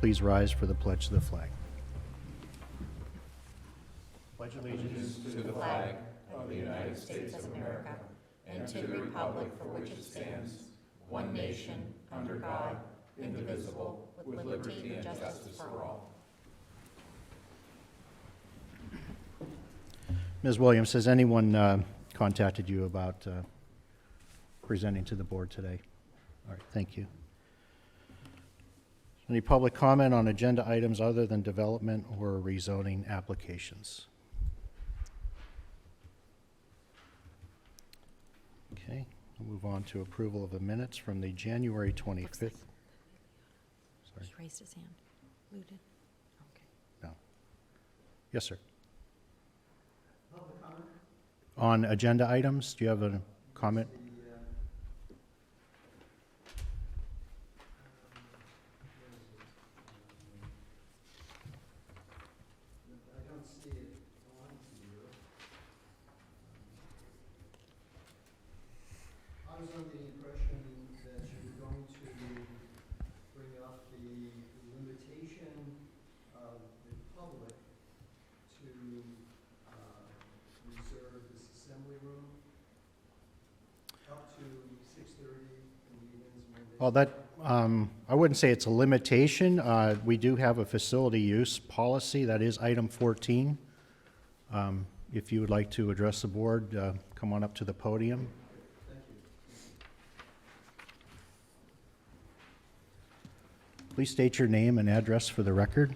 please rise for the pledge to the flag. Pledge allegiance To the flag of the United States of America and to the republic for which it stands, one nation, under God, indivisible, with liberty and justice for all. Ms. Williams, has anyone contacted you about presenting to the board today? All right, thank you. Any public comment on agenda items other than development or rezoning applications? Okay, we'll move on to approval of the minutes from the January 25th. Sorry. He raised his hand. Lou did? Okay. No. Yes, sir. On agenda items, do you have a comment? I don't see it on here. I was under the impression that you were going to bring up the limitation of the public to reserve this assembly room up to 6:30 in the evenings Monday. Well, that, I wouldn't say it's a limitation. We do have a facility use policy. That is item 14. If you would like to address the board, come on up to the podium. Thank you. Please state your name and address for the record.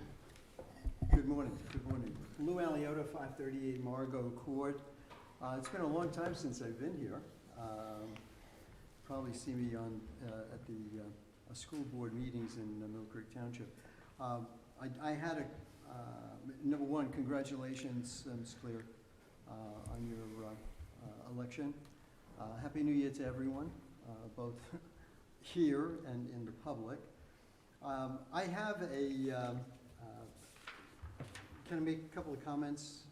Good morning. Good morning. Lou Aliota, 538 Margot Court. It's been a long time since I've been here. Probably see me on at the school board meetings in Mill Creek Township. I had a number one, congratulations, Ms. Clear, on your election. Happy New Year to everyone, both here and in the public. I have a. Can I make a couple of comments?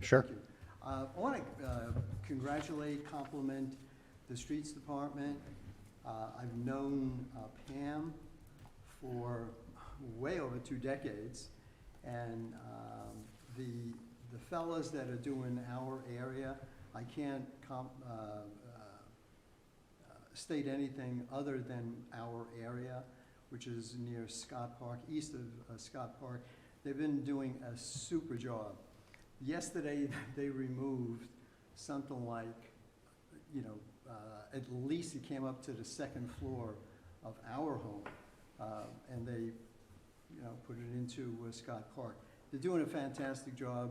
Sure. Thank you. I want to congratulate, compliment the Streets Department. I've known Pam for way over 2 decades, and the fellas that are doing our area, I can't state anything other than our area, which is near Scott Park, east of Scott Park. They've been doing a super job. Yesterday, they removed something like, at least it came up to the 2nd floor of our home, and they, put it into Scott Park. They're doing a fantastic job.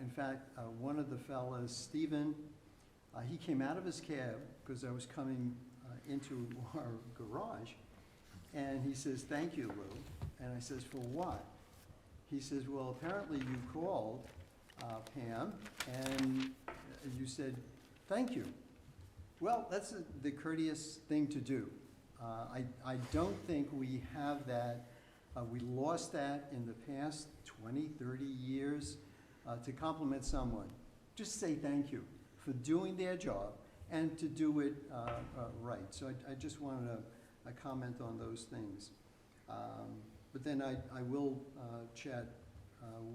In fact, one of the fellas, Stephen, he came out of his cab because I was coming into our garage, and he says, "Thank you, Lou." And I says, "For what?" He says, "Well, apparently you called Pam, and you said, thank you." Well, that's the courteous thing to do. I don't think we have that. We lost that in the past 20, 30 years to compliment someone. Just say thank you for doing their job and to do it right. So I just wanted to comment on those things. But then I will chat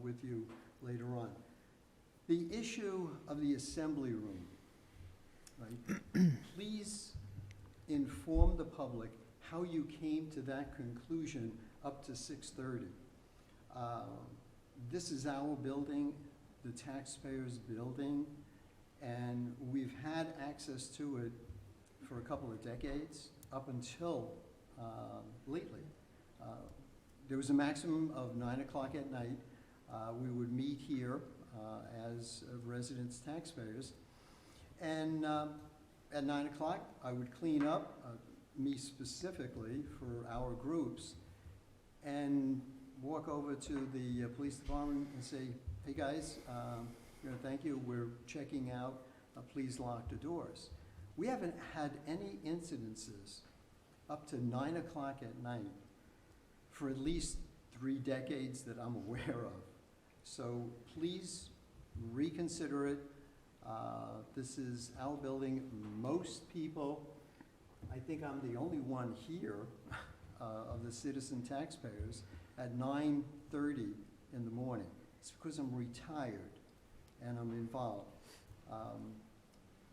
with you later on. The issue of the assembly room, right? Please inform the public how you came to that conclusion up to 6:30. This is our building, the taxpayers' building, and we've had access to it for a couple of decades, up until lately. There was a maximum of 9 o'clock at night. We would meet here as residents, taxpayers, and at 9 o'clock, I would clean up, me specifically for our groups, and walk over to the police department and say, "Hey guys, thank you, we're checking out, please lock the doors." We haven't had any incidences up to 9 o'clock at night for at least 3 decades that I'm aware of. So please reconsider it. This is our building. Most people, I think I'm the only one here of the citizen taxpayers at 9:30 in the morning. It's because I'm retired and I'm involved.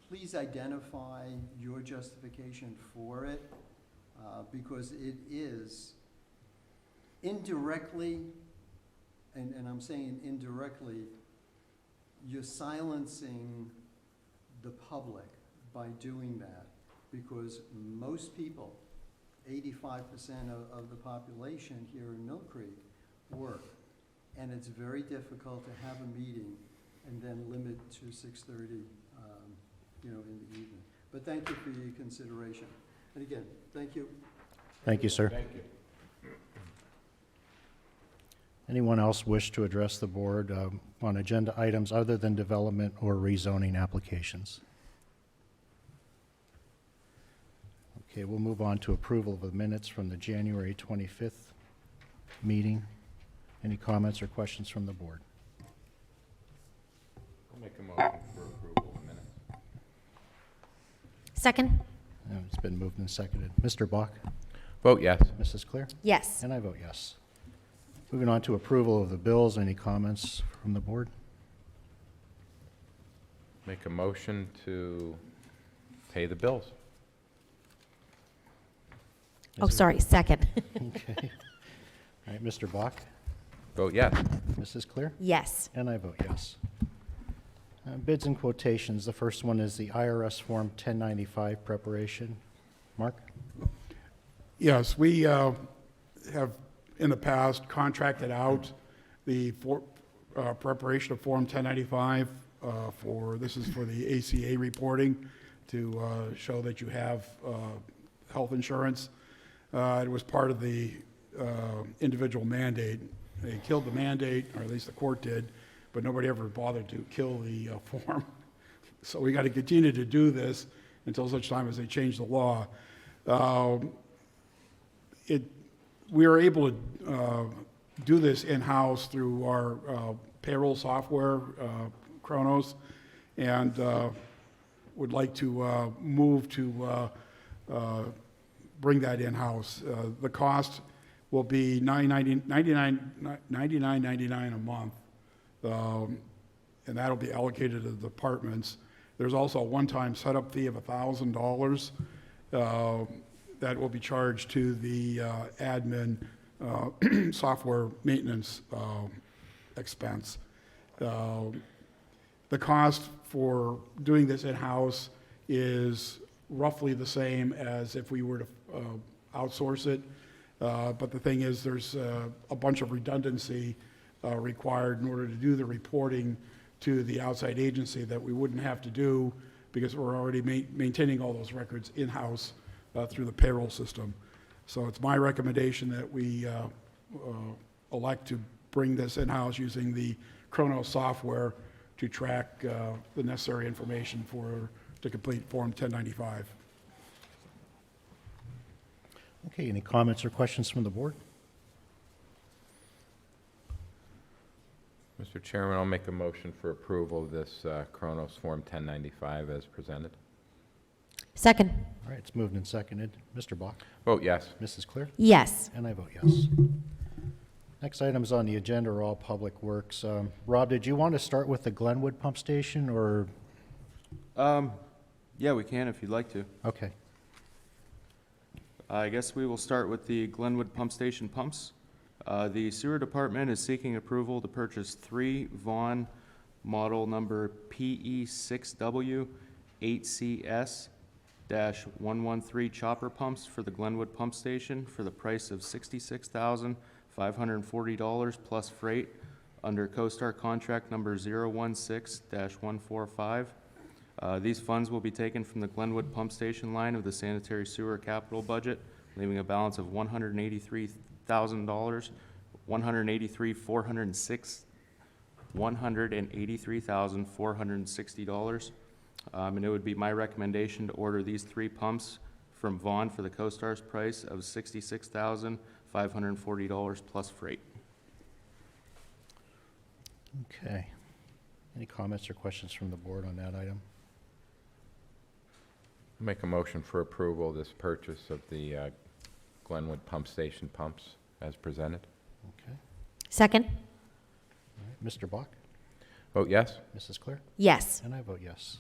Please identify your justification for it, because it is indirectly, and I'm saying indirectly, you're silencing the public by doing that, because most people, 85% of the population here in Mill Creek, work. And it's very difficult to have a meeting and then limit to 6:30, in the evening. But thank you for your consideration. And again, thank you. Thank you, sir. Thank you. Anyone else wish to address the board on agenda items other than development or rezoning applications? Okay, we'll move on to approval of the minutes from the January 25th meeting. Any comments or questions from the board? I'll make a motion for approval of the minutes. Second? It's been moved and seconded. Mr. Bach? Vote yes. Mrs. Clear? Yes. And I vote yes. Moving on to approval of the bills. Any comments from the board? Make a motion to pay the bills. Oh, sorry, second. Okay. All right, Mr. Bach? Vote yes. Mrs. Clear? Yes. And I vote yes. Bids and quotations. The first one is the IRS Form 1095 preparation. Mark? Yes, we have in the past contracted out the preparation of Form 1095 this is for the ACA reporting to show that you have health insurance. It was part of the individual mandate. They killed the mandate, or at least the court did, but nobody ever bothered to kill the form. So we got to continue to do this until such time as they change the law. We are able to do this in-house through our payroll software, Kronos, and would like to move to bring that in-house. The cost will be $99.99 a month, and that'll be allocated to the departments. There's also a one-time setup fee of $1,000 that will be charged to the admin software maintenance expense. The cost for doing this in-house is roughly the same as if we were to outsource it. But the thing is, there's a bunch of redundancy required in order to do the reporting to the outside agency that we wouldn't have to do because we're already maintaining all those records in-house through the payroll system. So it's my recommendation that we elect to bring this in-house using the Kronos software to track the necessary information to complete Form 1095. Okay, any comments or questions from the board? Mr. Chairman, I'll make a motion for approval of this Kronos Form 1095 as presented. Second? All right, it's moved and seconded. Mr. Bach? Vote yes. Mrs. Clear? Yes. And I vote yes. Next items on the agenda are all public works. Rob, did you want to start with the Glenwood pump station, or? Yeah, we can if you'd like to. Okay. I guess we will start with the Glenwood pump station pumps. The sewer department is seeking approval to purchase 3 Vaughan model number PE6W8CS-113 chopper pumps for the Glenwood pump station for the price of $66,540 plus freight under CoStar contract number 016-145. These funds will be taken from the Glenwood pump station line of the sanitary sewer capital budget, leaving a balance of $183,406, $183,460. And it would be my recommendation to order these 3 pumps from Vaughan for the CoStar's price of $66,540 plus freight. Okay. Any comments or questions from the board on that item? I'll make a motion for approval of this purchase of the Glenwood Pump Station pumps as presented. Okay. Second? All right. Mr. Bach? Vote yes. Mrs. Claire? Yes. And I vote yes.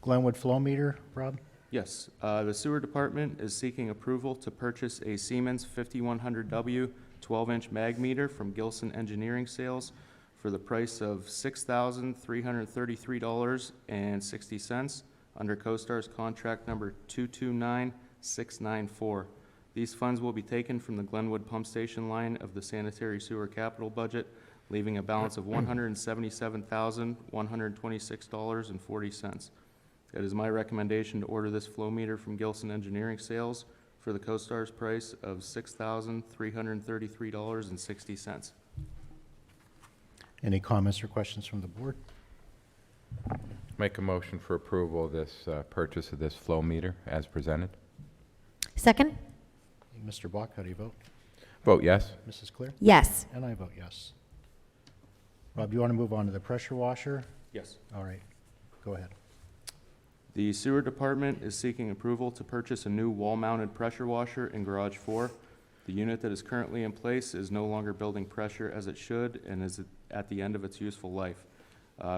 Glenwood flow meter, Rob? Yes, the sewer department is seeking approval to purchase a Siemens 5100W 12-inch mag meter from Gilson Engineering Sales for the price of $6,333.60 under CoStar's contract number 229694. These funds will be taken from the Glenwood pump station line of the sanitary sewer capital budget, leaving a balance of $177,126.40. It is my recommendation to order this flow meter from Gilson Engineering Sales for the CoStar's price of $6,333.60. Any comments or questions from the board? Make a motion for approval of this purchase of this flow meter as presented. Second? Mr. Bach, how do you vote? Vote yes. Mrs. Claire? Yes. And I vote yes. Rob, do you want to move on to the pressure washer? Yes. All right, go ahead. The sewer department is seeking approval to purchase a new wall-mounted pressure washer in Garage 4. The unit that is currently in place is no longer building pressure as it should and is at the end of its useful life.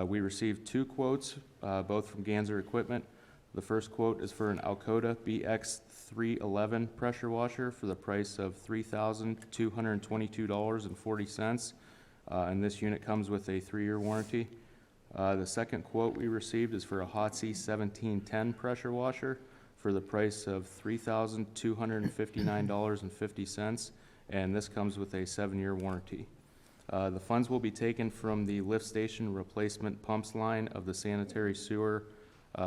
We received 2 quotes, both from Ganser Equipment. The first quote is for an Alcoda BX311 pressure washer for the price of $3,222.40, and this unit comes with a 3-year warranty. The second quote we received is for a Hotsy 1710 pressure washer for the price of $3,259.50, and this comes with a 7-year warranty. The funds will be taken from the lift station replacement pumps line of the sanitary sewer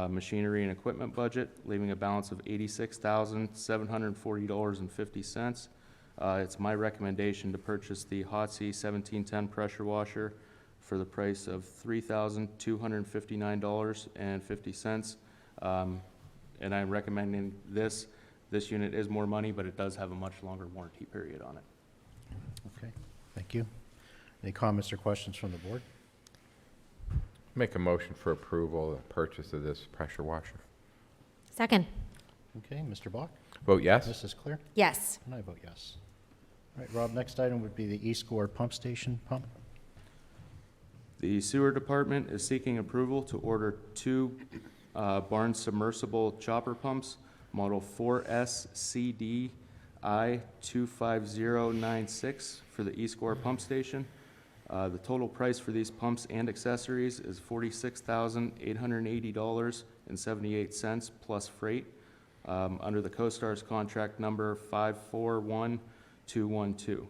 machinery and equipment budget, leaving a balance of $86,740.50. It's my recommendation to purchase the Hotsy 1710 pressure washer for the price of $3,259.50. And I'm recommending this. This unit is more money, but it does have a much longer warranty period on it. Okay, thank you. Any comments or questions from the board? Make a motion for approval of the purchase of this pressure washer. Second? Okay, Mr. Bach? Vote yes. Mrs. Claire? Yes. And I vote yes. All right, Rob, next item would be the E-Score pump station pump. The sewer department is seeking approval to order 2 barn submersible chopper pumps, model 4SCDI25096 for the E-Score pump station. The total price for these pumps and accessories is $46,880.78 plus freight, under the CoStar's contract number 541212.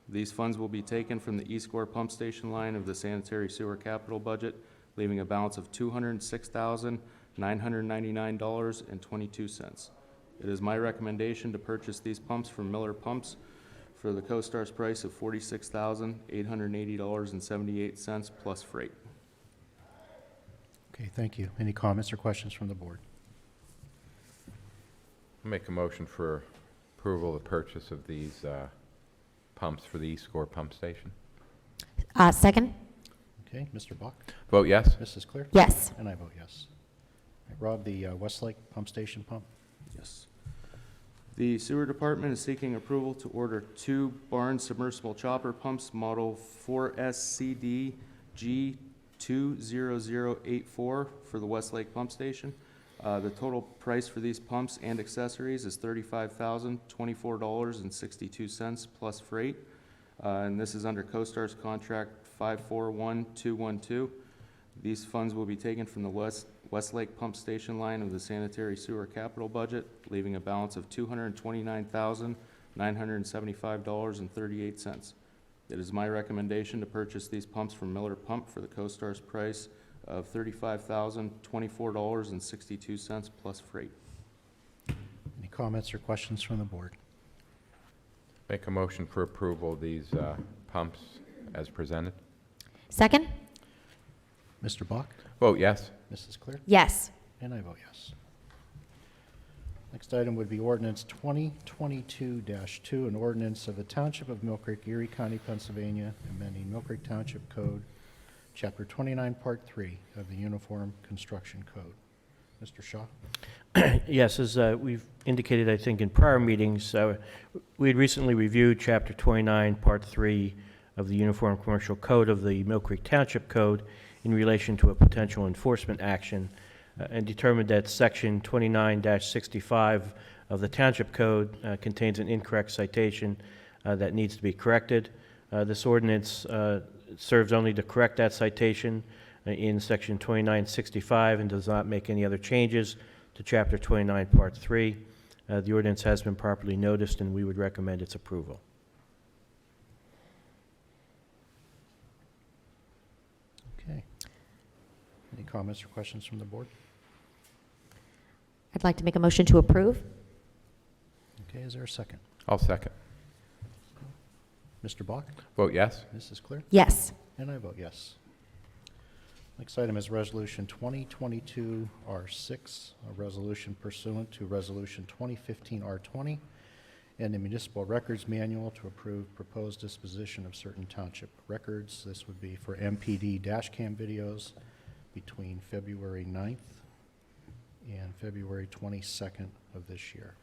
These funds will be taken from the E-Score pump station line of the sanitary sewer capital budget, leaving a balance of $206,999.22. It is my recommendation to purchase these pumps from Miller Pumps for the CoStar's price of $46,880.78 plus freight. Okay, thank you. Any comments or questions from the board? Make a motion for approval of the purchase of these pumps for the E-Score pump station. Second? Okay, Mr. Bach? Vote yes. Mrs. Claire? Yes. And I vote yes. All right, Rob, the Westlake pump station pump? Yes. The sewer department is seeking approval to order 2 barn submersible chopper pumps, model 4SCDG20084 for the Westlake pump station. The total price for these pumps and accessories is $35,024.62 plus freight. And this is under CoStar's contract 541212. These funds will be taken from the Westlake pump station line of the sanitary sewer capital budget, leaving a balance of $229,975.38. It is my recommendation to purchase these pumps from Miller Pump for the CoStar's price of $35,024.62 plus freight. Any comments or questions from the board? Make a motion for approval of these pumps as presented. Second? Mr. Bach? Vote yes. Mrs. Claire? Yes. And I vote yes. Next item would be ordinance 2022-2, an ordinance of the Township of Mill Creek, Erie County, Pennsylvania, amending Mill Creek Township Code, Chapter 29, Part 3 of the Uniform Construction Code. Mr. Shaw? Yes, as we've indicated, I think, in prior meetings, we had recently reviewed Chapter 29, Part 3 of the Uniform Commercial Code of the Mill Creek Township Code in relation to a potential enforcement action, and determined that Section 29-65 of the Township Code contains an incorrect citation that needs to be corrected. This ordinance serves only to correct that citation in Section 2965 and does not make any other changes to Chapter 29, Part 3. The ordinance has been properly noticed, and we would recommend its approval. Okay. Any comments or questions from the board? I'd like to make a motion to approve. Okay, is there a second? I'll second. Mr. Bach? Vote yes. Mrs. Clear? Yes. And I vote yes. Next item is Resolution 2022-R6, a resolution pursuant to Resolution 2015-R20 and the Municipal Records Manual to approve proposed disposition of certain township records. This would be for MPD dash cam videos between February 9th and February 22nd of this year.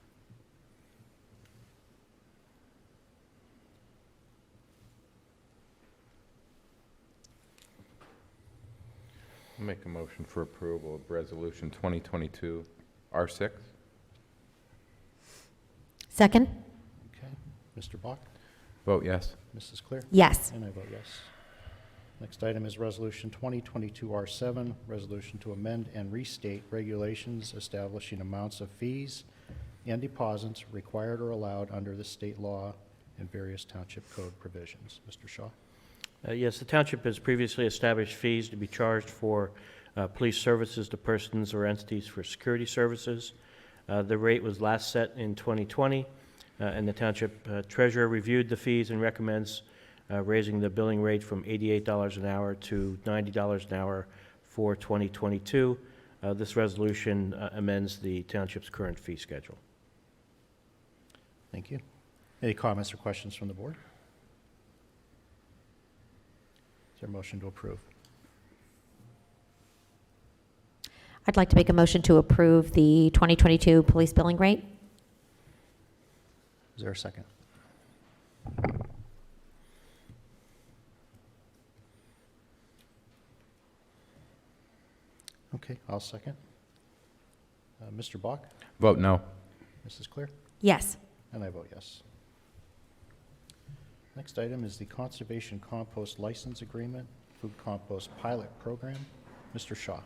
I'll make a motion for approval of Resolution 2022-R6. Second? Okay. Mr. Bach? Vote yes. Mrs. Clear? Yes. And I vote yes. Next item is Resolution 2022-R7, resolution to amend and restate regulations establishing amounts of fees and deposits required or allowed under the state law and various township code provisions. Mr. Shaw? Yes, the township has previously established fees to be charged for police services to persons or entities for security services. The rate was last set in 2020, and the township treasurer reviewed the fees and recommends raising the billing rate from $88 an hour to $90 an hour for 2022. This resolution amends the township's current fee schedule. Thank you. Any comments or questions from the board? Is there a motion to approve? I'd like to make a motion to approve the 2022 police billing rate. Is there a second? Okay, I'll second. Mr. Bach? Vote no. Mrs. Clear? Yes. And I vote yes. Next item is the Conservation Compost License Agreement, Food Compost Pilot Program. Mr. Shaw.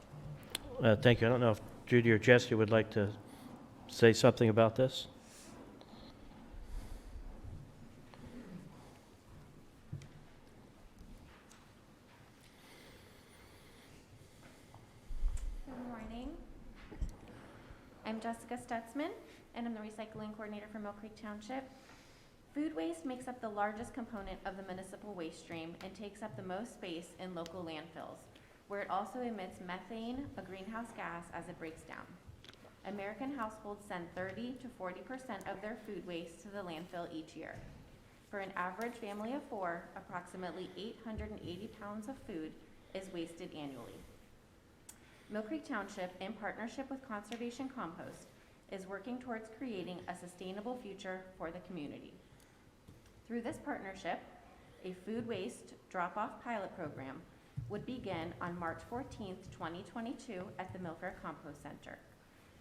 Thank you. I don't know if Judy or Jesse would like to say something about this. Good morning. I'm Jessica Stutzman, and I'm the recycling coordinator for Mill Creek Township. Food waste makes up the largest component of the municipal waste stream and takes up the most space in local landfills, where it also emits methane, a greenhouse gas, as it breaks down. American households send 30 to 40% of their food waste to the landfill each year. For an average family of 4, approximately 880 pounds of food is wasted annually. Mill Creek Township, in partnership with Conservation Compost, is working towards creating a sustainable future for the community. Through this partnership, a food waste drop-off pilot program would begin on March 14th, 2022 at the Mill Fair Compost Center.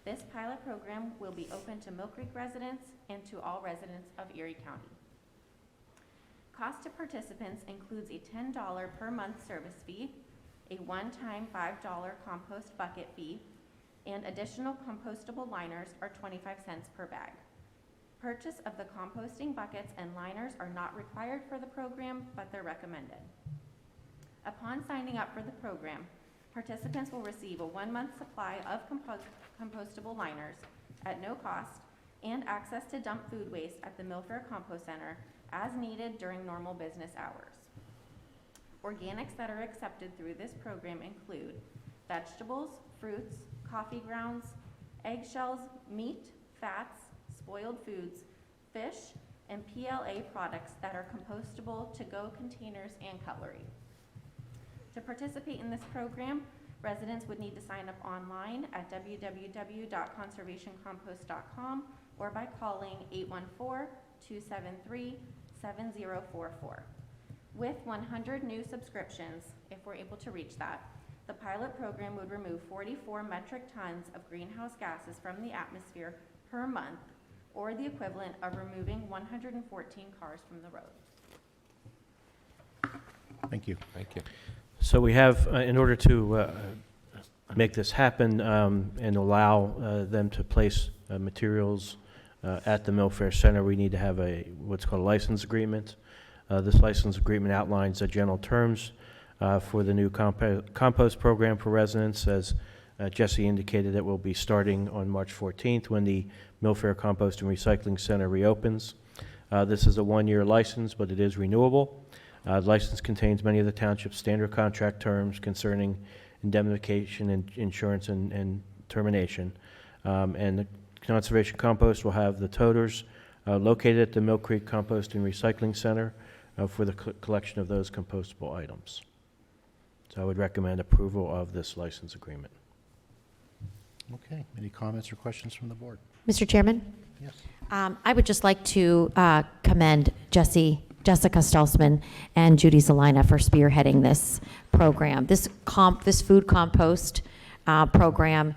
This pilot program will be open to Mill Creek residents and to all residents of Erie County. Cost to participants includes a $10 per month service fee, a one-time $5 compost bucket fee, and additional compostable liners are 25 cents per bag. Purchase of the composting buckets and liners are not required for the program, but they're recommended. Upon signing up for the program, participants will receive a 1-month supply of compostable liners at no cost and access to dump food waste at the Mill Fair Compost Center as needed during normal business hours. Organics that are accepted through this program include vegetables, fruits, coffee grounds, eggshells, meat, fats, spoiled foods, fish, and PLA products that are compostable to-go containers and cutlery. To participate in this program, Residents would need to sign up online at www.conservationcompost.com or by calling 814-273-7044. With 100 new subscriptions, if we're able to reach that, the pilot program would remove 44 metric tons of greenhouse gases from the atmosphere per month, or the equivalent of removing 114 cars from the road. Thank you. Thank you. So we have, in order to make this happen and allow them to place materials at the Mill-Fair Center, we need to have what's called a license agreement. This license agreement outlines the general terms for the new compost program for residents. As Jesse indicated, it will be starting on March 14th when the Mill-Fair Compost and Recycling Center reopens. This is a one-year license, but it is renewable. The license contains many of the township's standard contract terms concerning indemnification and insurance and termination. And the Conservation Compost will have the toters located at the Mill Creek Compost and Recycling Center for the collection of those compostable items. So I would recommend approval of this license agreement. Okay, any comments or questions from the board? Mr. Chairman? Yes. I would just like to commend Jessica Stolzman and Judy Zelina for spearheading this program. This food compost program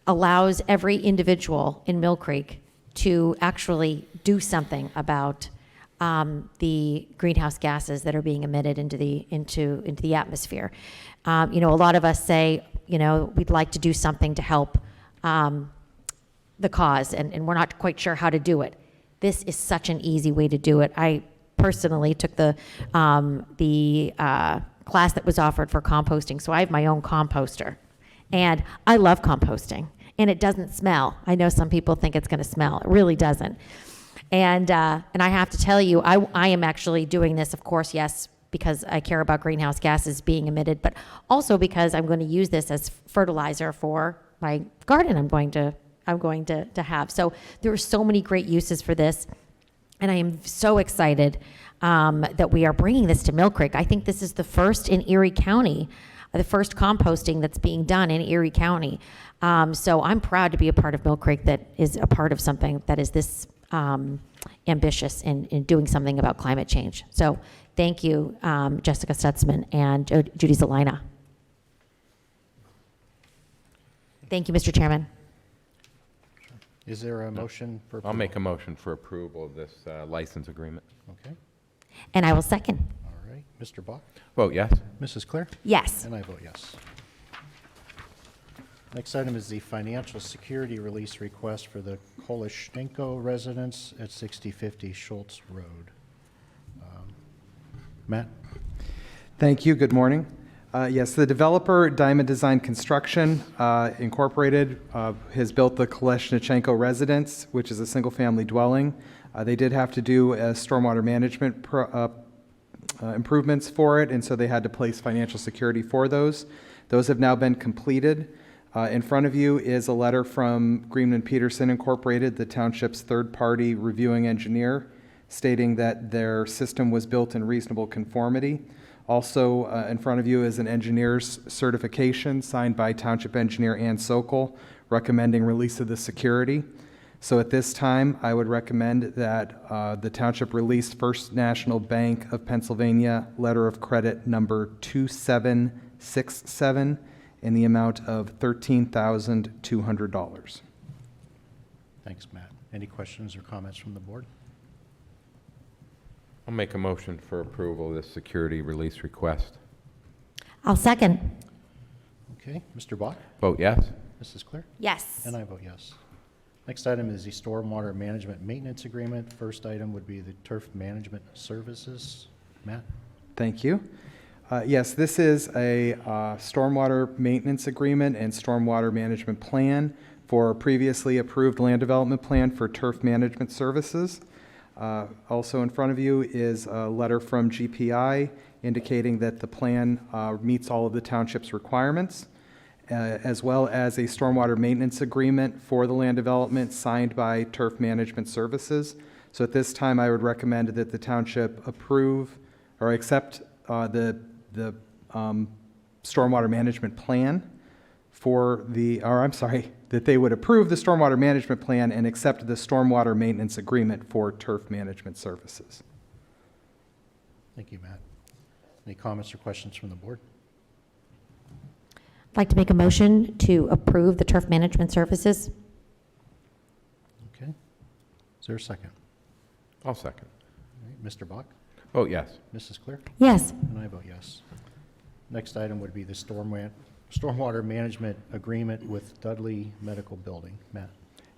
allows every individual in Mill Creek to actually do something about the greenhouse gases that are being emitted into the atmosphere. A lot of us say, we'd like to do something to help the cause, and we're not quite sure how to do it. This is such an easy way to do it. I personally took the class that was offered for composting, so I have my own composter, and I love composting, and it doesn't smell. I know some people think it's going to smell. It really doesn't. And I have to tell you, I am actually doing this, of course, yes, because I care about greenhouse gases being emitted, but also because I'm going to use this as fertilizer for my garden I'm going to have. So there are so many great uses for this, and I am so excited that we are bringing this to Mill Creek. I think this is the first in Erie County, the first composting that's being done in Erie County. So I'm proud to be a part of Mill Creek that is a part of something that is this ambitious in doing something about climate change. So thank you, Jessica Stutzman and Judy Zelina. Thank you, Mr. Chairman. Is there a motion for approval? I'll make a motion for approval of this license agreement. Okay, And I will second. all right. Mr. Bach? Vote yes. Mrs. Claire? Yes. And I vote yes. Next item is the financial security release request for the Kolishchenko residence at 6050 Schultz Road. Matt? Thank you. Good morning. Yes, the developer, Diamond Design Construction Incorporated, has built the Kolishchenko residence, which is a single-family dwelling. They did have to do stormwater management improvements for it, and so they had to place financial security for those. Those have now been completed. In front of you is a letter from Greenman Peterson Incorporated, the township's third-party reviewing engineer, stating that their system was built in reasonable conformity. Also, in front of you is an engineer's certification signed by Township Engineer Ann Sokol, recommending release of the security. So at this time, I would recommend that the township release First National Bank of Pennsylvania letter of credit number 2767 in the amount of $13,200. Thanks, Matt. Any questions or comments from the board? I'll make a motion for approval of this security release request. I'll second. Okay, Mr. Bach? Vote yes. Mrs. Claire? Yes. And I vote yes. Next item is the stormwater management maintenance agreement. First item would be the turf management services. Matt? Thank you. Yes, this is a stormwater maintenance agreement and stormwater management plan for a previously approved land development plan for turf management services. Also in front of you is a letter from GPI indicating that the plan meets all of the township's requirements, as well as a stormwater maintenance agreement for the land development signed by Turf Management Services. So at this time, I would recommend that the township approve or accept the stormwater management plan that they would approve the stormwater management plan and accept the stormwater maintenance agreement for turf management services. Thank you, Matt. Any comments or questions from the board? I'd like to make a motion to approve the turf management services. Okay. Is there a second? I'll second. All right, Mr. Bach? Oh, yes. Mrs. Clear? Yes. And I vote yes. Next item would be the stormwater management agreement with Dudley Medical Building. Matt?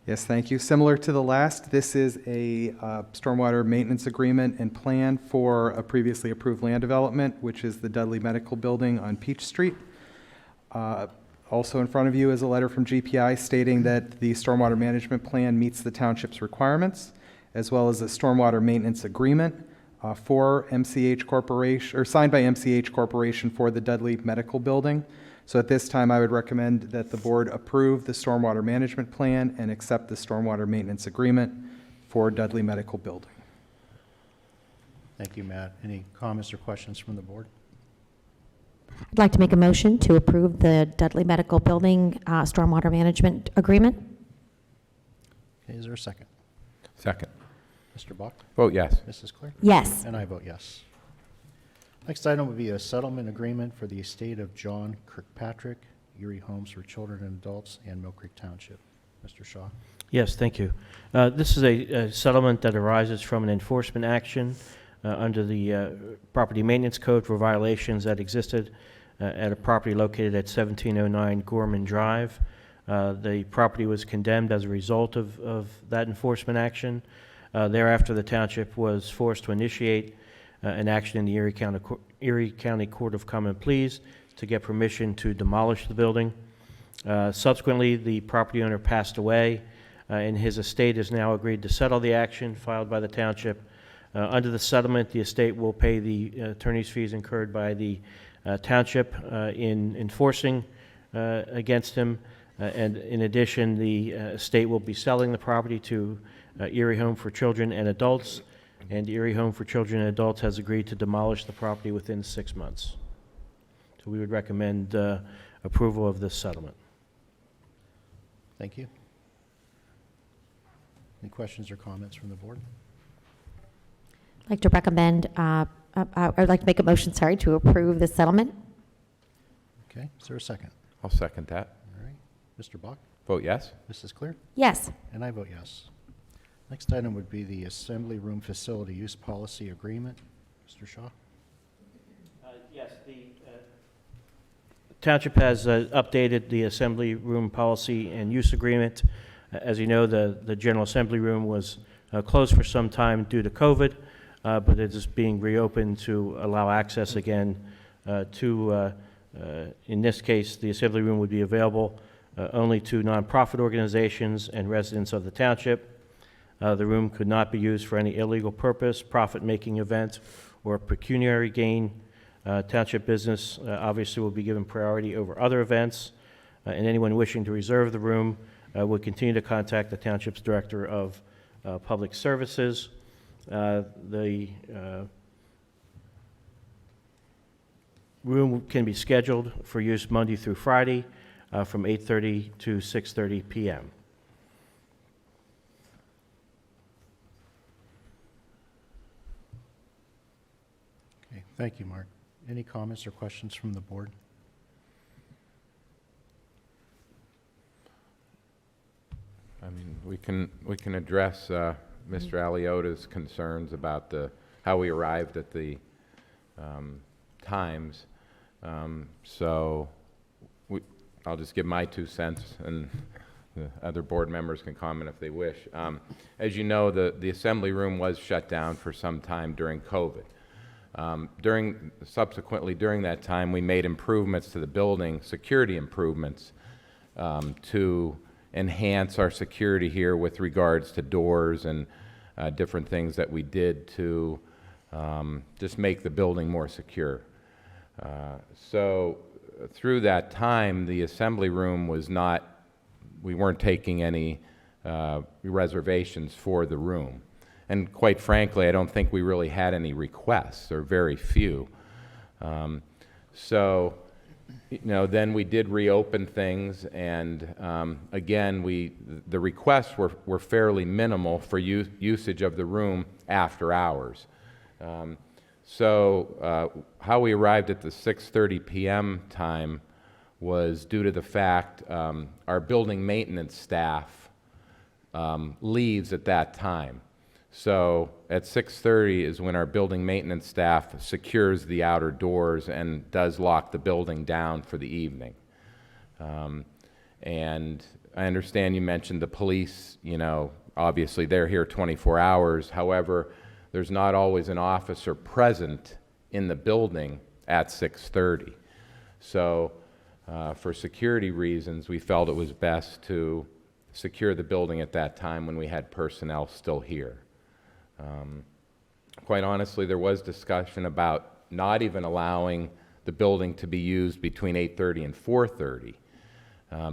Yes, thank you. Similar to the last, this is a stormwater maintenance agreement and plan for a previously approved land development, which is the Dudley Medical Building on Peach Street. Also in front of you is a letter from GPI stating that the stormwater management plan meets the township's requirements, as well as a stormwater maintenance agreement for MCH Corporation, or signed by MCH Corporation for the Dudley Medical Building. So at this time, I would recommend that the board approve the stormwater management plan and accept the stormwater maintenance agreement for Dudley Medical Building. Thank you, Matt. Any comments or questions from the board? I'd like to make a motion to approve the Dudley Medical Building stormwater management agreement. Okay, is there a second? Second. Mr. Bach? Vote yes. Mrs. Clear? Yes. And I vote yes. Next item would be a settlement agreement for the estate of John Kirkpatrick, Erie Homes for Children and Adults, and Mill Creek Township. Mr. Shaw? Yes, thank you. This is a settlement that arises from an enforcement action under the Property Maintenance Code for violations that existed at a property located at 1709 Gorman Drive. The property was condemned as a result of that enforcement action. Thereafter, the township was forced to initiate an action in the Erie County Court of Common Pleas to get permission to demolish the building. Subsequently, the property owner passed away, and his estate has now agreed to settle the action filed by the township. Under the settlement, the estate will pay the attorney's fees incurred by the township in enforcing against him, and in addition, the estate will be selling the property to Erie Home for Children and Adults, and Erie Home for Children and Adults has agreed to demolish the property within 6 months. So we would recommend approval of this settlement. Thank you. Any questions or comments from the board? I'd like to recommend, I'd like to make a motion, to approve the settlement. Okay, is there a second? I'll second that. All right. Mr. Bach? Vote yes. Mrs. Clear? Yes. And I vote yes. Next item would be the Assembly Room Facility Use Policy Agreement. Mr. Shaw? Yes, the township has updated the assembly room policy and use agreement. As you know, the General Assembly Room was closed for some time due to COVID, but it is being reopened to allow access again to, in this case, the Assembly Room would be available only to nonprofit organizations and residents of the township. The room could not be used for any illegal purpose, profit-making event, or pecuniary gain. Township business obviously will be given priority over other events, and anyone wishing to reserve the room would continue to contact the township's Director of Public Services. The room can be scheduled for use Monday through Friday from 8:30 to 6:30 p.m. Okay, thank you, Mark. Any comments or questions from the board? I mean, we can address Mr. Aliota's concerns about how we arrived at the times. So I'll just give my 2 cents, and the other board members can comment if they wish. As you know, the assembly room was shut down for some time during COVID. Subsequently, during that time, we made improvements to the building, security improvements, to enhance our security here with regards to doors and different things that we did to just make the building more secure. So through that time, the assembly room was not, we weren't taking any reservations for the room. And quite frankly, I don't think we really had any requests, or very few. So then we did reopen things, and again, the requests were fairly minimal for usage of the room after hours. So how we arrived at the 6:30 p.m. time was due to the fact our building maintenance staff leaves at that time. So at 6:30 is when our building maintenance staff secures the outer doors and does lock the building down for the evening. And I understand you mentioned the police, obviously they're here 24 hours. However, there's not always an officer present in the building at 6:30. So for security reasons, we felt it was best to secure the building at that time when we had personnel still here. Quite honestly, there was discussion about not even allowing the building to be used between 8:30 and 4:30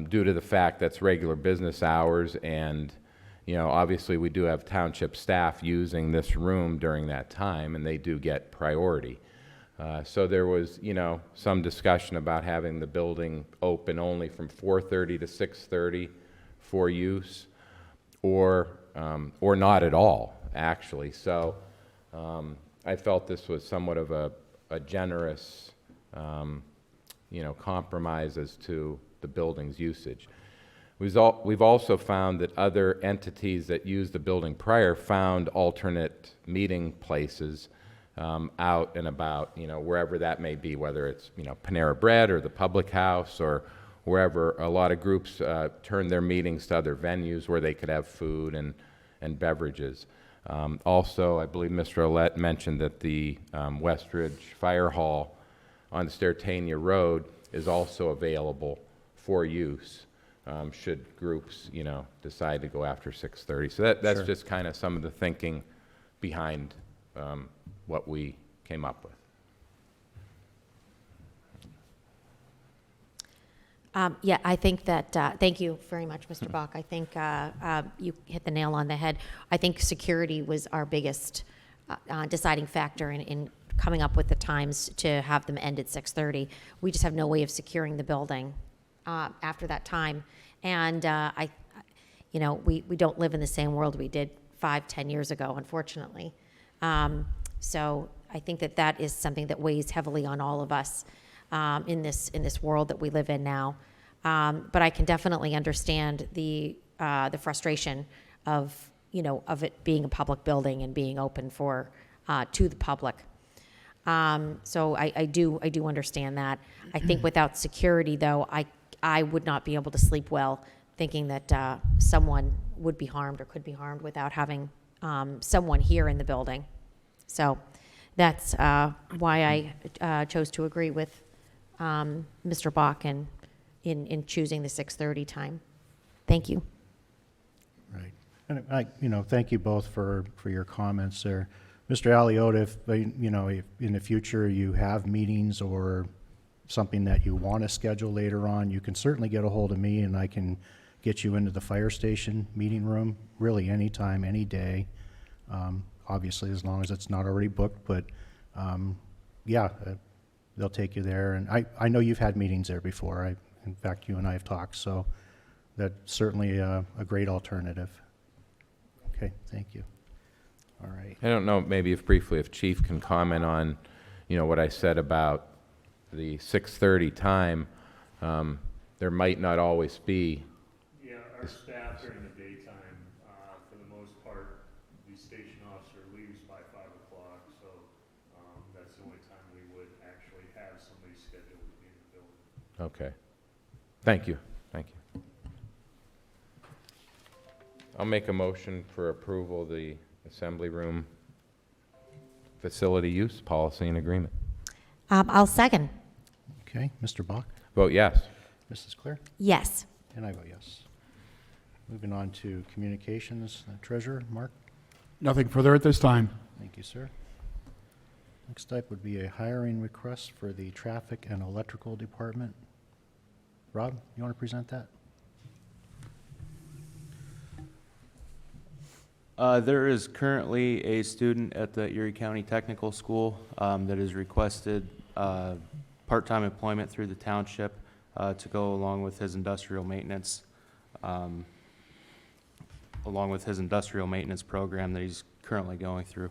due to the fact that's regular business hours, and obviously we do have township staff using this room during that time, and they do get priority. So there was, some discussion about having the building open only from 4:30 to 6:30 for use, or not at all, actually. So I felt this was somewhat of a generous, compromise as to the building's usage. We've also found that other entities that used the building prior found alternate meeting places out and about, wherever that may be, whether it's, Panera Bread or the Public House or wherever. A lot of groups turned their meetings to other venues where they could have food and beverages. Also, I believe Mr. Ouellette mentioned that the Westridge Fire Hall on Stertania Road is also available for use should groups, decide to go after 6:30. So that's Sure. just kind of some of the thinking behind what we came up with. Yeah, I think that, thank you very much, Mr. Bach. I think you hit the nail on the head. I think security was our biggest deciding factor in coming up with the times to have them end at 6:30. We just have no way of securing the building after that time. And we don't live in the same world we did 5-10 years ago, unfortunately. So I think that is something that weighs heavily on all of us in this world that we live in now. But I can definitely understand the frustration of it being a public building and being open to the public. So I do understand that. I think without security, though, I would not be able to sleep well, thinking that someone would be harmed or could be harmed without having someone here in the building. So that's why I chose to agree with Mr. Bach in choosing the 6:30 time. Thank you. Right. And thank you both for your comments there. Mr. Aliotta, if in the future you have meetings or something that you want to schedule later on, you can certainly get a hold of me, and I can get you into the fire station meeting room really anytime, any day. Obviously, as long as it's not already booked, but they'll take you there. And I know you've had meetings there before. In fact, you and I have talked, so that's certainly a great alternative. Okay, thank you. All right. I don't know, maybe if Chief can comment on, what I said about the 6:30 time. There might not always be. Yeah, our staff during the daytime, for the most part, the station officer leaves by 5 o'clock, so that's the only time we would actually have somebody scheduled to be in the building. Okay. Thank you. I'll make a motion for approval of the assembly room facility use policy and agreement. I'll second. Okay, Mr. Bach? Vote yes. Mrs. Claire? Yes. And I vote yes. Moving on to communications, Treasurer, Mark? Nothing further at this time. Thank you, sir. Next up would be a hiring request for the traffic and electrical department. Rob, you want to present that? There is currently a student at the Erie County Technical School that has requested part-time employment through the township to go along with his industrial maintenance, program that he's currently going through.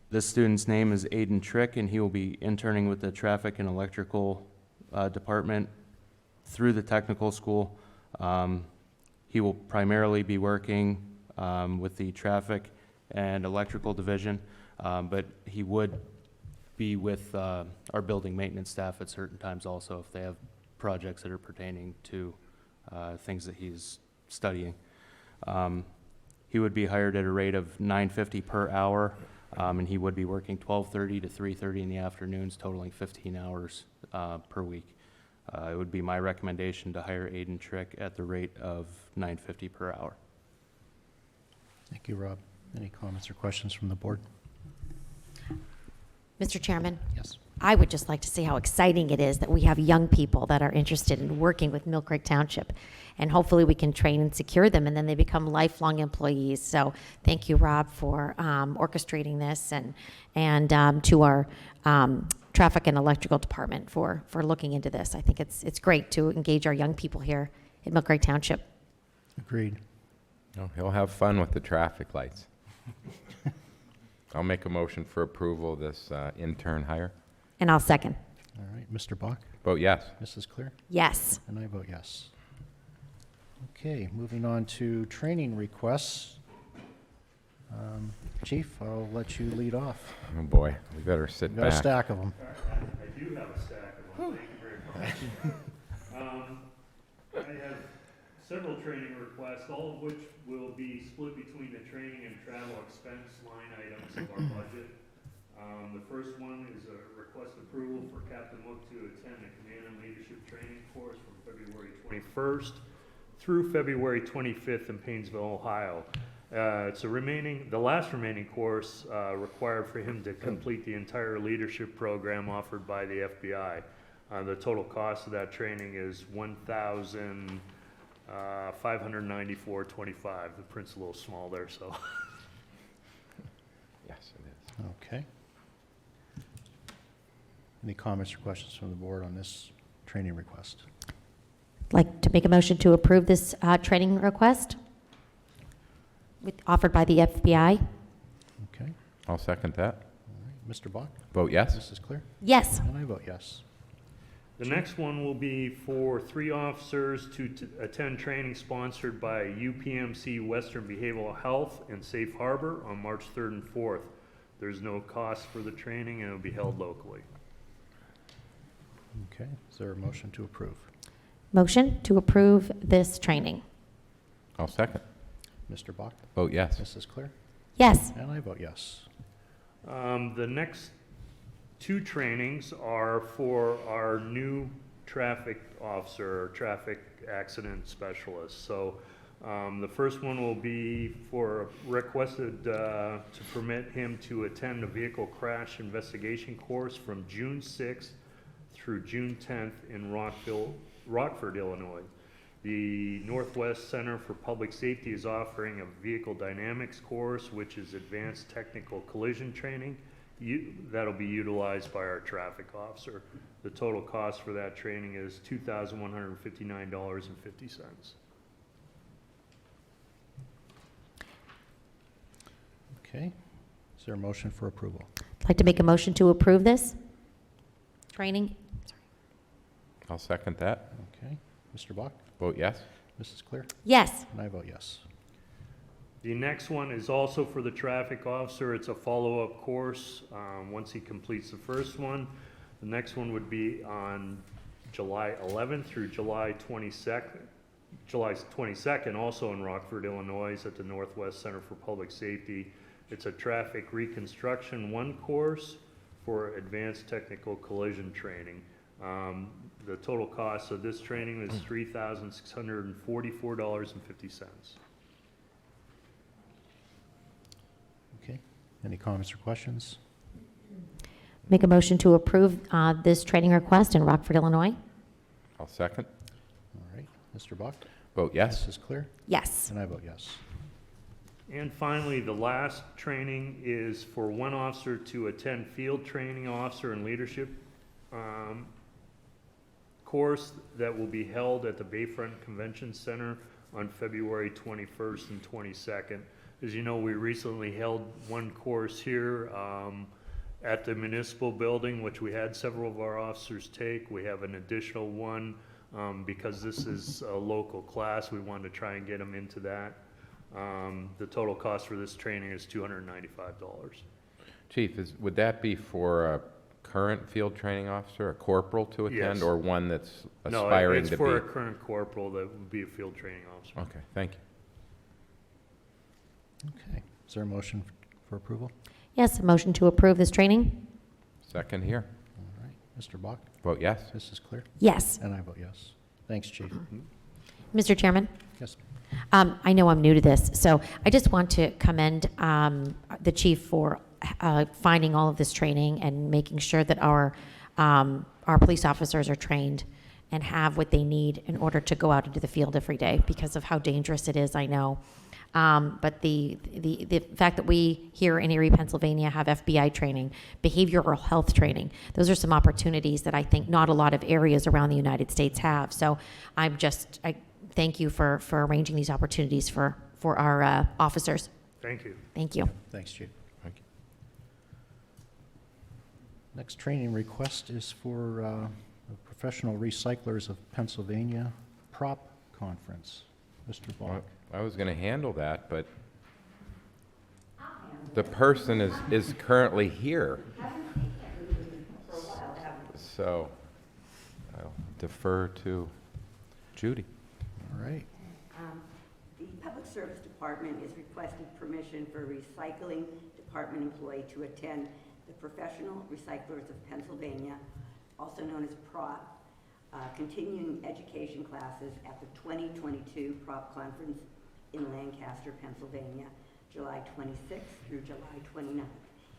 This student's name is Aiden Trick, and he will be interning with the traffic and electrical department through the technical school. He will primarily be working with the traffic and electrical division, but he would be with our building maintenance staff at certain times also if they have projects that are pertaining to things that he's studying. He would be hired at a rate of $9.50 per hour, and he would be working 12:30 to 3:30 in the afternoons, totaling 15 hours per week. It would be my recommendation to hire Aiden Trick at the rate of $9.50 per hour. Thank you, Rob. Any comments or questions from the board? Mr. Chairman, Yes. I would just like to see how exciting it is that we have young people that are interested in working with Mill Creek Township. And hopefully we can train and secure them, and then they become lifelong employees. So thank you, Rob, for orchestrating this, and to our traffic and electrical department for looking into this. I think it's great to engage our young people here at Mill Creek Township. Agreed. Oh, he'll have fun with the traffic lights. I'll make a motion for approval of this intern hire. And I'll second. All right, Mr. Bach, Vote yes. Mrs. Clear, Yes. and I vote yes. Okay, moving on to training requests. Chief, I'll let you lead off. Oh, boy, we better sit We've got a back. stack of them. I do have a stack of them, thank you very much. I have several training requests, all of which will be split between the training and travel expense line items of our budget. The first one is a request approval for Captain Mook to attend the Command and Leadership Training course from February 21st through February 25th in Painesville, Ohio. It's the last remaining course required for him to complete the entire leadership program offered by the FBI. The total cost of that training is $1,594.25. The print's a little small there, so. Yes, it is. Okay. Any comments or questions from the board on this training request? Like to make a motion to approve this training request offered by the FBI? Okay, I'll second that. all right. Mr. Bach, Vote yes. Mrs. Clear, Yes. and I vote yes. The next one will be for 3 officers to attend training sponsored by UPMC Western Behavioral Health and Safe Harbor on March 3rd and 4th. There's no cost for the training, and it will be held locally. Okay, is there a motion to approve? Motion to approve this training? I'll second. Mr. Bach, Vote yes. Mrs. Clear, Yes. and I vote yes. The next 2 trainings are for our new traffic officer, or traffic accident specialist. So the first one will be for requested to permit him to attend a vehicle crash investigation course from June 6th through June 10th in Rockford, Illinois. The Northwest Center for Public Safety is offering a vehicle dynamics course, which is advanced technical collision training. That'll be utilized by our traffic officer. The total cost for that training is $2,159.50. Okay, is there a motion for approval? I'd like to make a motion to approve this training? I'll second that. Okay, Mr. Bach, Vote yes. Mrs. Clear, Yes. and I vote yes. The next one is also for the traffic officer. It's a follow-up course. Once he completes the first one, the next one would be on July 11th through July 22nd, also in Rockford, Illinois, at the Northwest Center for Public Safety. It's a traffic reconstruction 1 course for advanced technical collision training. The total cost of this training is $3,644.50. Okay, any comments or questions? Make a motion to approve this training request in Rockford, Illinois? I'll second. All right, Mr. Bach, Vote yes. Mrs. Clear, Yes. and I vote yes. And finally, the last training is for one officer to attend field training officer and leadership course that will be held at the Bayfront Convention Center on February 21st and 22nd. As you know, we recently held one course here at the municipal building, which we had several of our officers take. We have an additional one because this is a local class. We wanted to try and get them into that. The total cost for this training is $295. Chief, would that be for a current field training officer, a corporal to attend, Yes. or one that's No, aspiring it's to be? for a current corporal that would be a field training officer. Okay, thank you. Okay. Is there a motion for approval? Yes, a motion to approve this training? Second here. All right. Mr. Bach? Vote yes. This is clear? Yes. And I vote yes. Thanks, Chief. Mr. Chairman? Yes. I know I'm new to this, so I just want to commend the chief for finding all of this training and making sure that our police officers are trained and have what they need in order to go out into the field every day because of how dangerous it is, I know. But the fact that we here in Erie, Pennsylvania have FBI training, behavioral health training, those are some opportunities that I think not a lot of areas around the United States have. So I thank you for arranging these opportunities for our officers. Thank you. Thank you. Thanks, Chief. Thank you. Next training request is for the Professional Recyclers of Pennsylvania Prop Conference. Mr. Bach. I was going to handle that, but the person is currently here. So I'll defer to Judy. All right. The Public Service Department is requesting permission for a recycling department employee to attend the Professional Recyclers of Pennsylvania, also known as PROP, continuing education classes at the 2022 PROP Conference in Lancaster, Pennsylvania, July 26th through July 29th,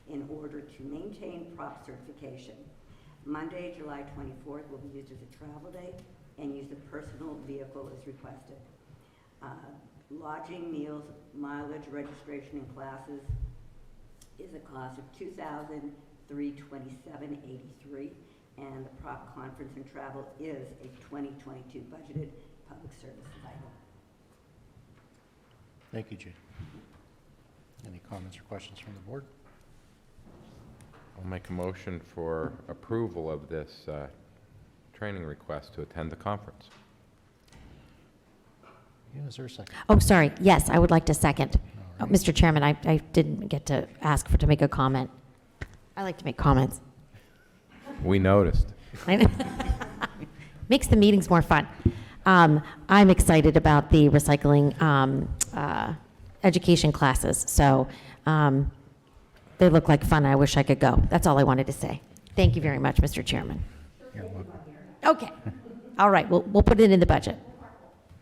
in order to maintain PROP certification. Monday, July 24th will be used as a travel day and use a personal vehicle as requested. Lodging, meals, mileage, registration, and classes is a cost of $2,327.83, and the prop conference and travel is a 2022 budgeted public services item. Thank you, Judy. Any comments or questions from the board? I'll make a motion for approval of this training request to attend the conference. Yeah, is there a second? Oh, sorry. Yes, I would like to second. All right. Mr. Chairman, I didn't get to ask to make a comment. I like to make comments. We noticed. Makes the meetings more fun. I'm excited about the recycling education classes. So they look like fun. I wish I could go. That's all I wanted to say. Thank you very much, Mr. Chairman. You're welcome. Okay. All right. We'll put it in the budget.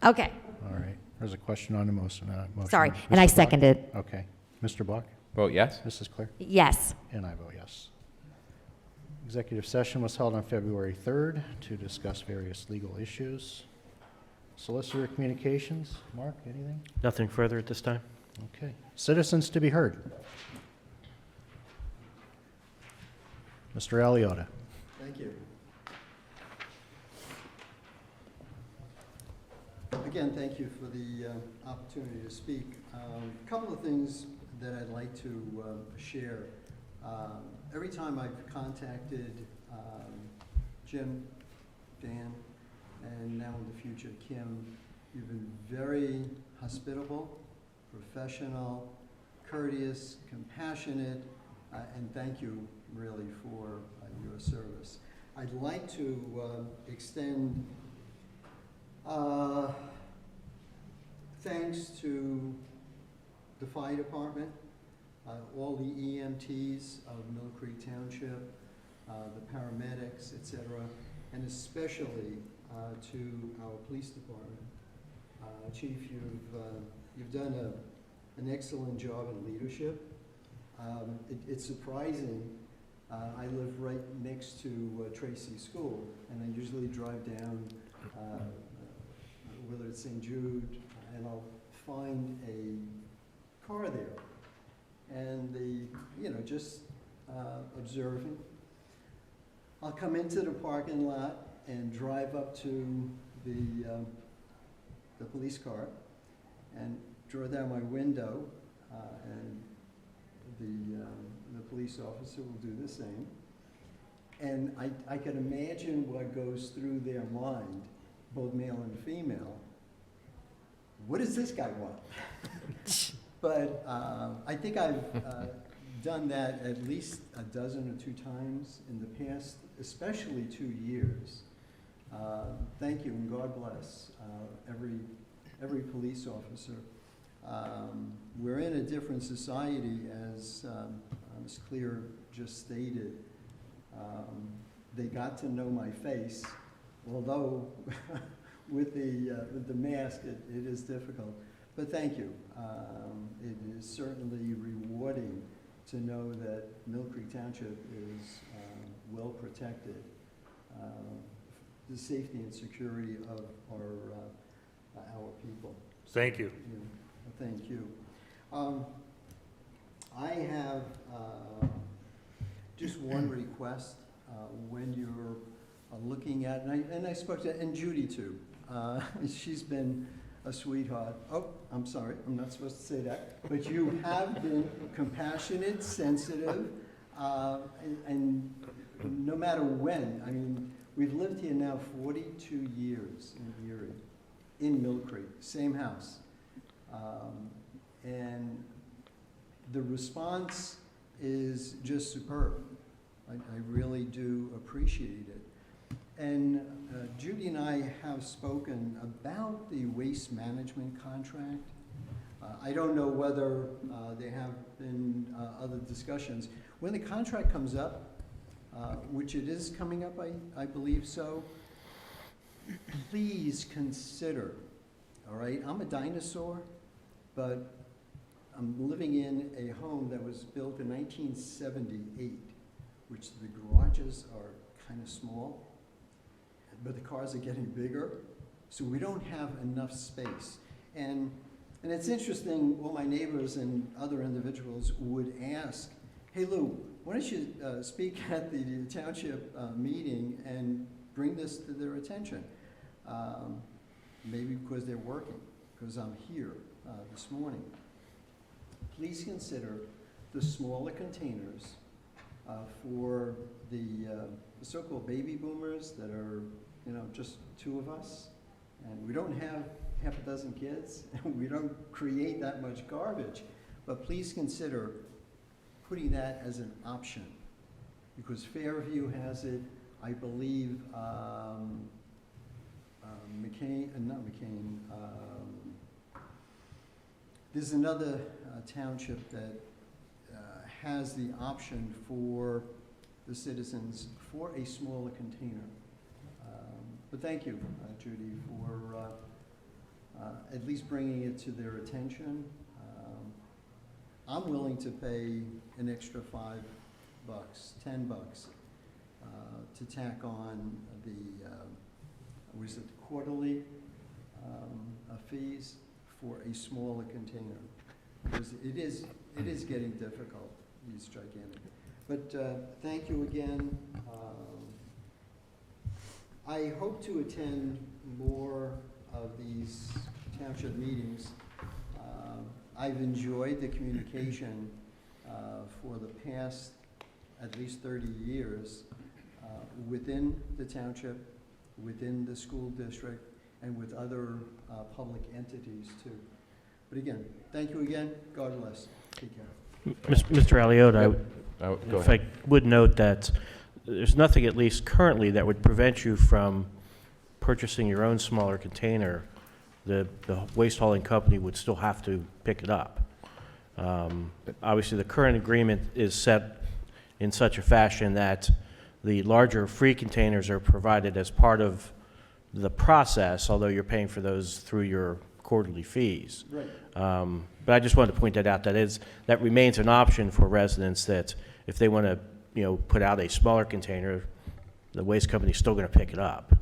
Okay. All right. There's a question on the motion. Sorry. And I Mr. Bach? seconded. Okay. Mr. Bach? Vote yes. This is clear? Yes. And I vote yes. Executive session was held on February 3rd to discuss various legal issues. Solicitor communications. Mark, anything? Nothing further at this time? Okay. Citizens to be heard. Mr. Aliota. Thank you. Again, thank you for the opportunity to speak. A couple of things that I'd like to share. Every time I've contacted Jim, Dan, and now in the future Kim, you've been very hospitable, professional, courteous, compassionate, and thank you really for your service. I'd like to extend thanks to the fire department, all the EMTs of Mill Creek Township, the paramedics, etc., and especially to our police department. Chief, you've done an excellent job in leadership. It's surprising. I live right next to Tracy School, and I usually drive down, whether it's St. Jude, and I'll find a car there. And just observing. I'll come into the parking lot and drive up to the police car and draw down my window, and the police officer will do the same. And I can imagine what goes through their mind, both male and female. What does this guy want? But I think I've done that at least a dozen or 2 times in the past, especially 2 years. Thank you, and God bless every police officer. We're in a different society, as Ms. Clear just stated. They got to know my face, although with the mask, it is difficult. But thank you. It is certainly rewarding to know that Mill Creek Township is well protected. The safety and security of our people. Thank you. Thank you. I have just one request. When you're looking at, and I spoke to, and Judy too. She's been a sweetheart. Oh, I'm sorry, I'm not supposed to say that. But you have been compassionate, sensitive, and no matter when. I mean, we've lived here now 42 years in Erie, in Mill Creek, same house. And the response is just superb. I really do appreciate it. And Judy and I have spoken about the waste management contract. I don't know whether there have been other discussions. When the contract comes up, which it is coming up, I believe so, please consider, all right? I'm a dinosaur, but I'm living in a home that was built in 1978, which the garages are kind of small, but the cars are getting bigger, so we don't have enough space. And it's interesting, all my neighbors and other individuals would ask, hey Lou, why don't you speak at the township meeting and bring this to their attention? Maybe because they're working, because I'm here this morning. Please consider the smaller containers for the so-called baby boomers that are, just 2 of us, and we don't have half a dozen kids, and we don't create that much garbage. But please consider putting that as an option, because Fairview has it, I believe, there's another township that has the option for the citizens for a smaller container. But thank you, Judy, for at least bringing it to their attention. I'm willing to pay an extra $5, $10 to tack on the, was it quarterly fees for a smaller container, because it is getting difficult. It's gigantic. But thank you again. I hope to attend more of these township meetings. I've enjoyed the communication for the past at least 30 years within the township, within the school district, and with other public entities too. But again, thank you again. God bless. Take care. Mr. Aliotta, Go if ahead. I would note that there's nothing, at least currently, that would prevent you from purchasing your own smaller container. The waste hauling company would still have to pick it up. Obviously, the current agreement is set in such a fashion that the larger free containers are provided as part of the process, although you're paying for those through your quarterly fees. Right. But I just wanted to point that out. That remains an option for residents, that if they want to, put out a smaller container, the waste company's still going to pick it up.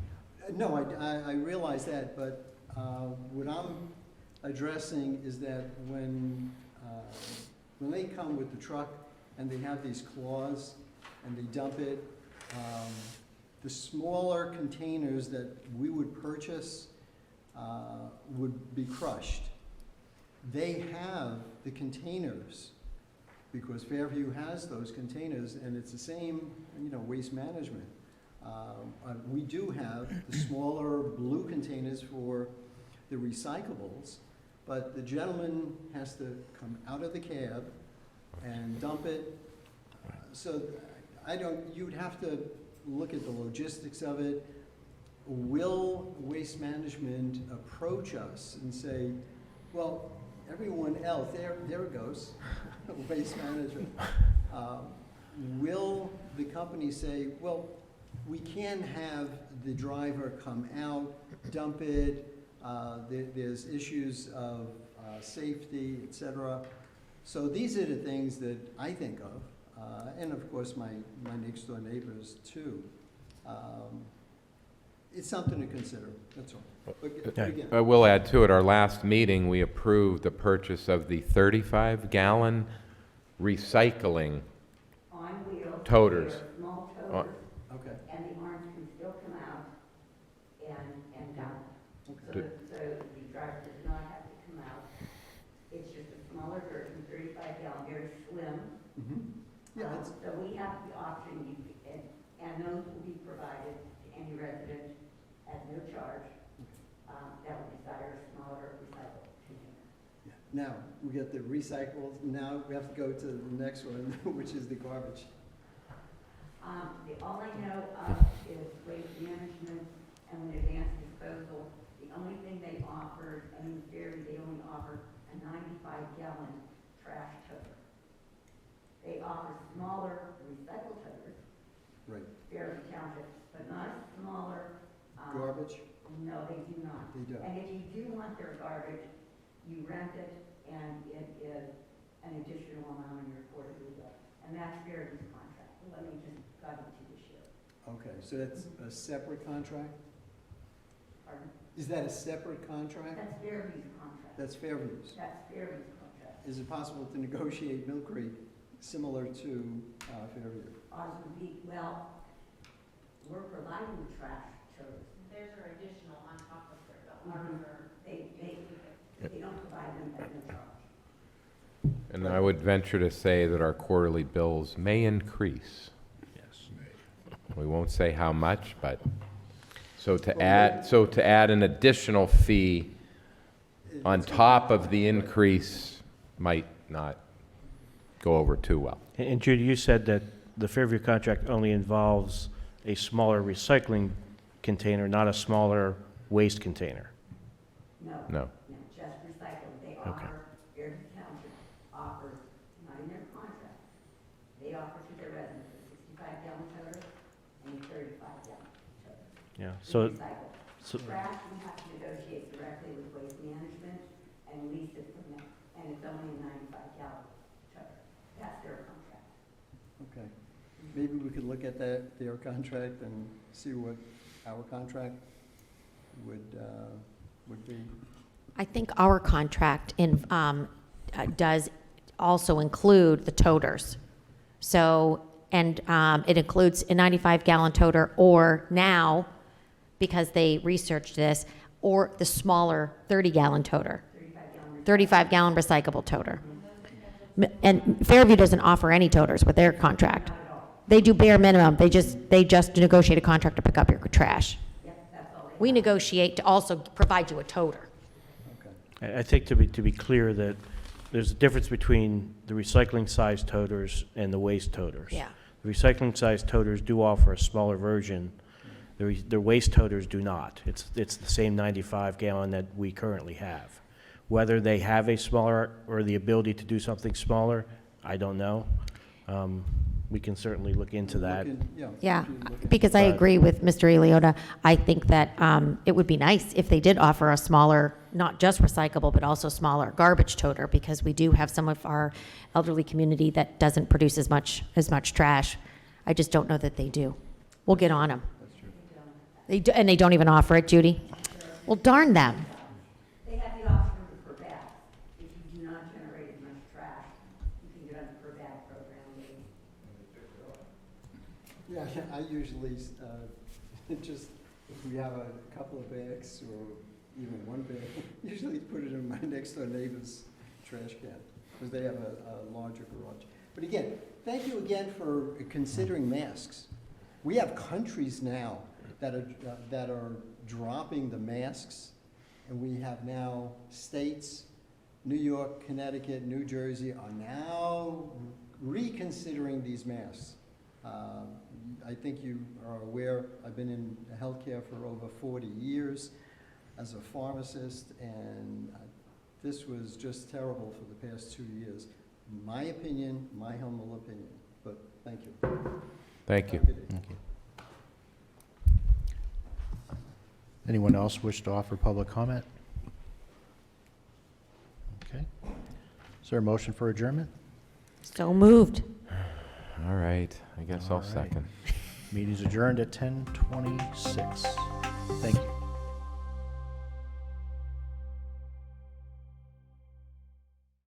No, I realize that, but what I'm addressing is that when when they come with the truck and they have these claws and they dump it, the smaller containers that we would purchase would be crushed. They have the containers because Fairview has those containers, and it's the same, waste management. We do have the smaller blue containers for the recyclables, but the gentleman has to come out of the cab and dump it. So you'd have to look at the logistics of it. Will Waste Management approach us and say, well, everyone else, there it goes, Waste Management. Will the company say, well, we can have the driver come out, dump it, there's issues of safety, et cetera. So these are the things that I think of, and of course my next door neighbors too. It's something to consider, that's all. But again, I will add to it, our last meeting, we approved the purchase of the 35-gallon recycling On wheels. toters. They're small Uh, toters, okay, and the arms can still come out and dump. So Do- the driver does not have to come out. It's just a smaller version, 35 gallon, very slim. yeah, that's, So we have the option, and those will be provided to any resident at no charge, that would desire a smaller recycled container. now, we get the recyclables, now we have to go to the next one, which is the garbage. All I know of is waste management and advanced disposal. The only thing they offered, they only offer a 95-gallon trash toter. They offer smaller recycle toters, Right. Fairview Township, but not a smaller. Garbage? No, they do not. They don't. And if you do want their garbage, you rent it, and it is an additional amount on your quarterly bill. And that's Fairview's contract. Let me just guide you to the share. Okay, so that's a separate contract? Pardon? Is that a separate contract? That's Fairview's contract. That's Fairview's. That's Fairview's contract. Is it possible to negotiate Mill Creek similar to Fairview? Ours would be, well, we're providing the trash toters. Theirs are additional on top of their bill. They don't provide them at no charge. And I would venture to say that our quarterly bills may increase. Yes. We won't say how much, but, so to add an additional fee on top of the increase might not go over too well. And Judy, you said that the Fairview contract only involves a smaller recycling container, not a smaller waste container. No. No. No, just recycling. They Okay. offer, Fairview Township offers, not in their contract, they offer to their residents a 65-gallon toter and a 35-gallon toter. Yeah, To so, recycle. so, Trash, we have to negotiate directly with Waste Management and lease it from them, and it's only a 95-gallon toter. That's their contract. Okay. Maybe we could look at their contract and see what our contract would be. I think our contract does also include the toters. So, and it includes a 95-gallon toter, or now, because they researched this, or the smaller 30-gallon toter, 35-gallon recyclable toter. And Fairview doesn't offer any toters with their contract. They do bare minimum. They just negotiate a contract to pick up your trash. We negotiate to also provide you a toter. Okay. I think to be clear that there's a difference between the recycling size toters and the waste toters. Yeah. The recycling size toters do offer a smaller version. The waste toters do not. It's the same 95-gallon that we currently have. Whether they have a smaller or the ability to do something smaller, I don't know. We can certainly look into that. Yeah, we can look at- because I But- agree with Mr. Eliota. I think that it would be nice if they did offer a smaller, not just recyclable, but also smaller garbage toter, because we do have some of our elderly community that doesn't produce as much trash. I just don't know that they do. We'll get on them. That's true. They do, and they don't even offer it, Judy? Well, darn them. They have the option for bags. If you do not generate as much trash I usually, just, if we have a couple of bags or even one bag, usually put it in my next door neighbor's trash can, because they have a larger garage. But again, thank you again for considering masks. We have countries now that are dropping the masks, and we have now states, New York, Connecticut, New Jersey, are now reconsidering these masks. I think you are aware, I've been in healthcare for over 40 years as a pharmacist, and this was just terrible for the past 2 years. My opinion, my humble opinion, but thank you. Thank you. Have a good day. Thank you. Anyone else wish to offer public comment? Okay. Is there a motion for adjournment? So moved. All right, I guess All I'll right. second. Meeting's adjourned at 10:26. Thank you.